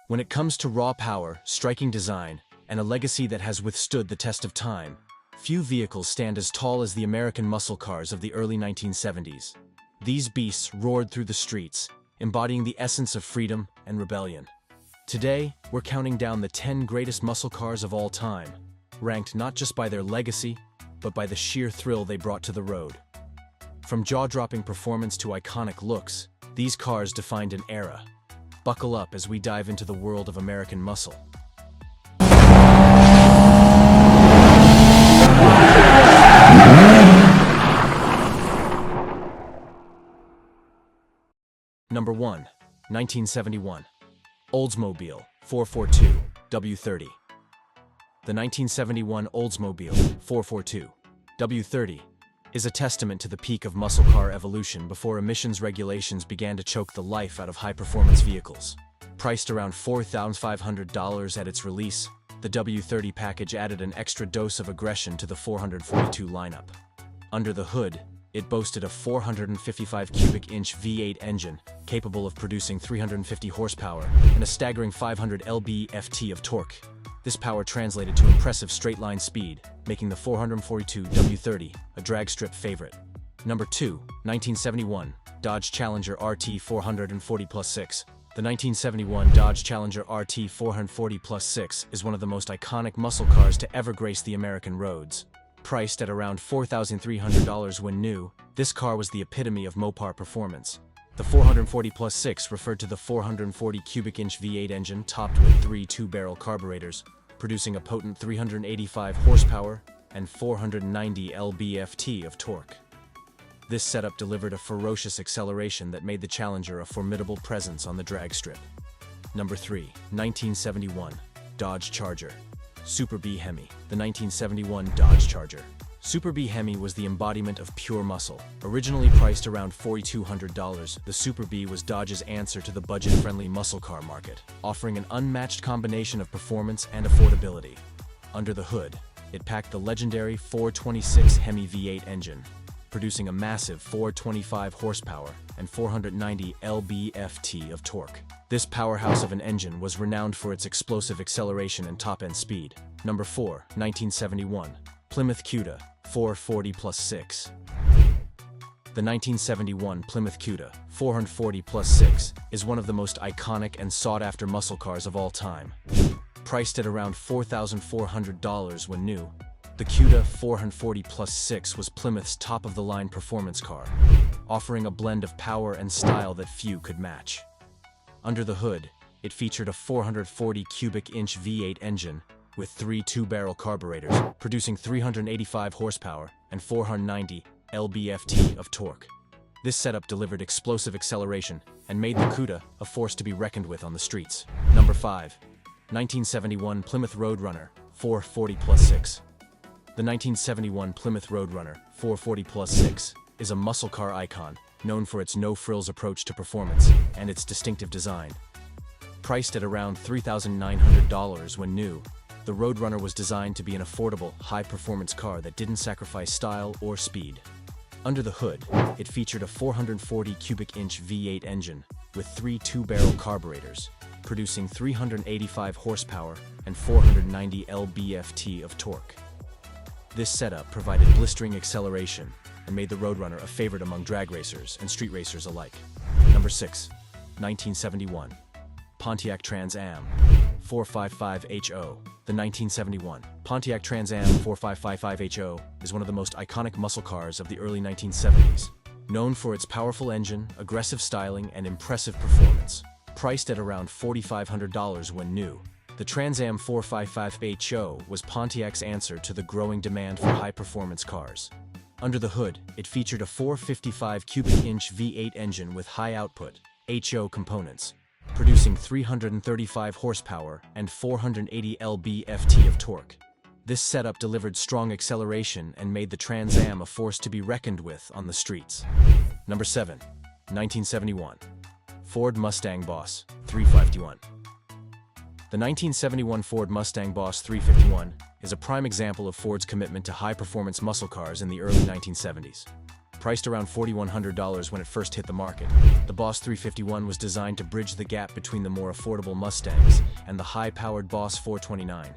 When it comes to raw power, striking design, and a legacy that has withstood the test of time, few vehicles stand as tall as the American muscle cars of the early 1970s. These beasts roared through the streets, embodying the essence of freedom and rebellion. Today, we're counting down the 10 greatest muscle cars of all time, ranked not just by their legacy, but by the sheer thrill they brought to the road. From jaw-dropping performance to iconic looks, these cars defined an era. Buckle up as we dive into the world of American muscle. Number 1. 1971. Oldsmobile 442 W30. The 1971 Oldsmobile 442 W30 is a testament to the peak of muscle car evolution before emissions regulations began to choke the life out of high-performance vehicles. Priced around $4,500 at its release, the W30 package added an extra dose of aggression to the 442 lineup. Under the hood, it boasted a 455 cubic inch V8 engine, capable of producing 350 horsepower and a staggering 500 lb-ft of torque. This power translated to impressive straight-line speed, making the 442 W30 a drag strip favorite. Number 2. 1971 Dodge Challenger RT 440+6. The 1971 Dodge Challenger RT 440+6 is one of the most iconic muscle cars to ever grace the American roads. Priced at around $4,300 when new, this car was the epitome of Mopar performance. The 440+6 referred to the 440 cubic inch V8 engine topped with 3 two-barrel carburetors, producing a potent 385 horsepower and 490 lb-ft of torque. This setup delivered a ferocious acceleration that made the Challenger a formidable presence on the drag strip. Number 3. 1971 Dodge Charger Super B Hemi. The 1971 Dodge Charger Super B Hemi was the embodiment of pure muscle. Originally priced around $4,200, the Super B was Dodge's answer to the budget-friendly muscle car market, offering an unmatched combination of performance and affordability. Under the hood, it packed the legendary 426 Hemi V8 engine, producing a massive 425 horsepower and 490 lb-ft of torque. This powerhouse of an engine was renowned for its explosive acceleration and top-end speed. Number 4. 1971 Plymouth Cuda 440+6. The 1971 Plymouth Cuda 440+6 is one of the most iconic and sought-after muscle cars of all time. Priced at around $4,400 when new, the Cuda 440+6 was Plymouth's top-of-the-line performance car, offering a blend of power and style that few could match. Under the hood, it featured a 440 cubic inch V8 engine with 3 two-barrel carburetors, producing 385 horsepower and 490 lb-ft of torque. This setup delivered explosive acceleration and made the Cuda a force to be reckoned with on the streets. Number 5. 1971 Plymouth Roadrunner 440+6. The 1971 Plymouth Roadrunner 440+6 is a muscle car icon, known for its no-frills approach to performance and its distinctive design. Priced at around $3,900 when new, the Roadrunner was designed to be an affordable, high-performance car that didn't sacrifice style or speed. Under the hood, it featured a 440 cubic inch V8 engine with 3 two-barrel carburetors, producing 385 horsepower and 490 lb-ft of torque. This setup provided blistering acceleration and made the Roadrunner a favorite among drag racers and street racers alike. Number 6. 1971 Pontiac Trans Am 455HO. The 1971 Pontiac Trans Am 4555HO is one of the most iconic muscle cars of the early 1970s. Known for its powerful engine, aggressive styling, and impressive performance. Priced at around $4,500 when new, the Trans Am 455HO was Pontiac's answer to the growing demand for high-performance cars. Under the hood, it featured a 455 cubic inch V8 engine with high-output HO components, producing 335 horsepower and 480 lb-ft of torque. This setup delivered strong acceleration and made the Trans Am a force to be reckoned with on the streets. Number 7. 1971 Ford Mustang Boss 351. The 1971 Ford Mustang Boss 351 is a prime example of Ford's commitment to high-performance muscle cars in the early 1970s. Priced around $4,100 when it first hit the market, the Boss 351 was designed to bridge the gap between the more affordable Mustangs and the high-powered Boss 429.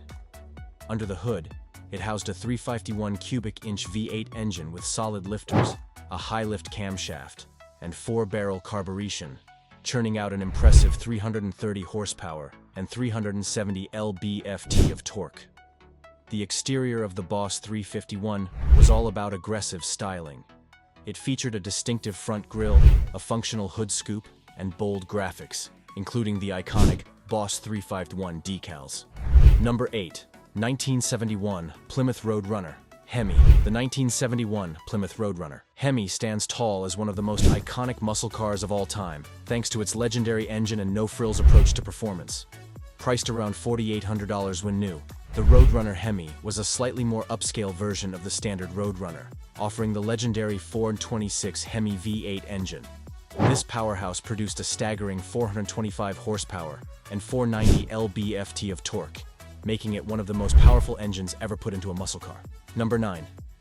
Under the hood, it housed a 351 cubic inch V8 engine with solid lifters, a high-lift camshaft, and 4-barrel carburation, churning out an impressive 330 horsepower and 370 lb-ft of torque. The exterior of the Boss 351 was all about aggressive styling. It featured a distinctive front grille, a functional hood scoop, and bold graphics, including the iconic Boss 351 decals. Number 8. 1971 Plymouth Roadrunner, Hemi. The 1971 Plymouth Roadrunner Hemi stands tall as one of the most iconic muscle cars of all time, thanks to its legendary engine and no-frills approach to performance. Priced around $4,800 when new, the Roadrunner Hemi was a slightly more upscale version of the standard Roadrunner, offering the legendary 426 Hemi V8 engine. This powerhouse produced a staggering 425 horsepower and 490 lb-ft of torque, making it one of the most powerful engines ever put into a muscle car. Number 9.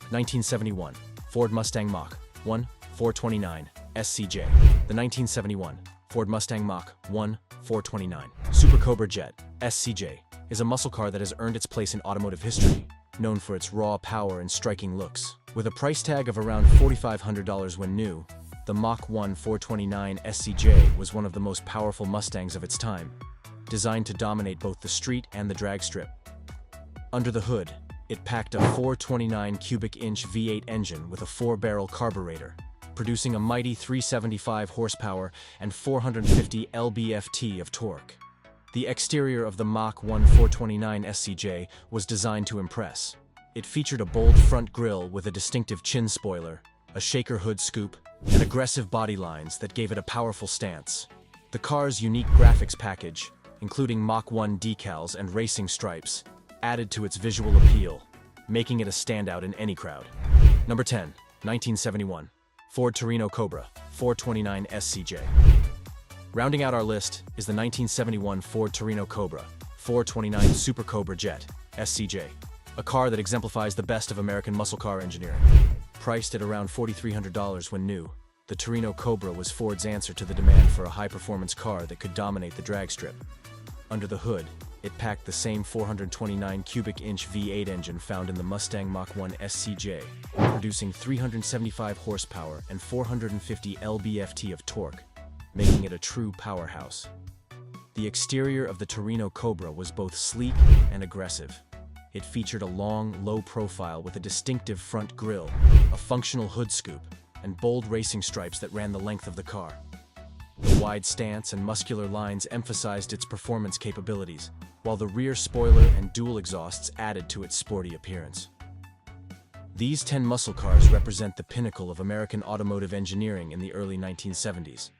1971 Ford Mustang Mach 1 429 SCJ. The 1971 Ford Mustang Mach 1 429 Super Cobra Jet SCJ is a muscle car that has earned its place in automotive history, known for its raw power and striking looks. With a price tag of around $4,500 when new, the Mach 1 429 SCJ was one of the most powerful Mustangs of its time, designed to dominate both the street and the drag strip. Under the hood, it packed a 429 cubic inch V8 engine with a 4-barrel carburetor, producing a mighty 375 horsepower and 450 lb-ft of torque. The exterior of the Mach 1 429 SCJ was designed to impress. It featured a bold front grille with a distinctive chin spoiler, a shaker hood scoop, and aggressive body lines that gave it a powerful stance. The car's unique graphics package, including Mach 1 decals and racing stripes, added to its visual appeal, making it a standout in any crowd. Number 10. 1971 Ford Torino Cobra 429 SCJ. Rounding out our list is the 1971 Ford Torino Cobra 429 Super Cobra Jet SCJ, a car that exemplifies the best of American muscle car engineering. Priced at around $4,300 when new, the Torino Cobra was Ford's answer to the demand for a high-performance car that could dominate the drag strip. Under the hood, it packed the same 429 cubic inch V8 engine found in the Mustang Mach 1 SCJ, producing 375 horsepower and 450 lb-ft of torque, making it a true powerhouse. The exterior of the Torino Cobra was both sleek and aggressive. It featured a long, low profile with a distinctive front grille, a functional hood scoop, and bold racing stripes that ran the length of the car. The wide stance and muscular lines emphasized its performance capabilities, while the rear spoiler and dual exhausts added to its sporty appearance. These 10 muscle cars represent the pinnacle of American automotive engineering in the early 1970s,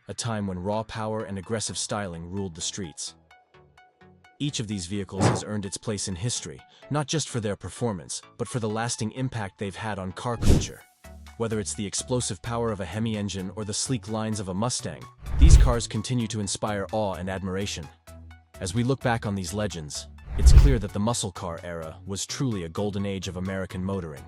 a time when raw power and aggressive styling ruled the streets. Each of these vehicles has earned its place in history, not just for their performance, but for the lasting impact they've had on car culture. Whether it's the explosive power of a Hemi engine or the sleek lines of a Mustang, these cars continue to inspire awe and admiration. As we look back on these legends, it's clear that the muscle car era was truly a golden age of American motoring.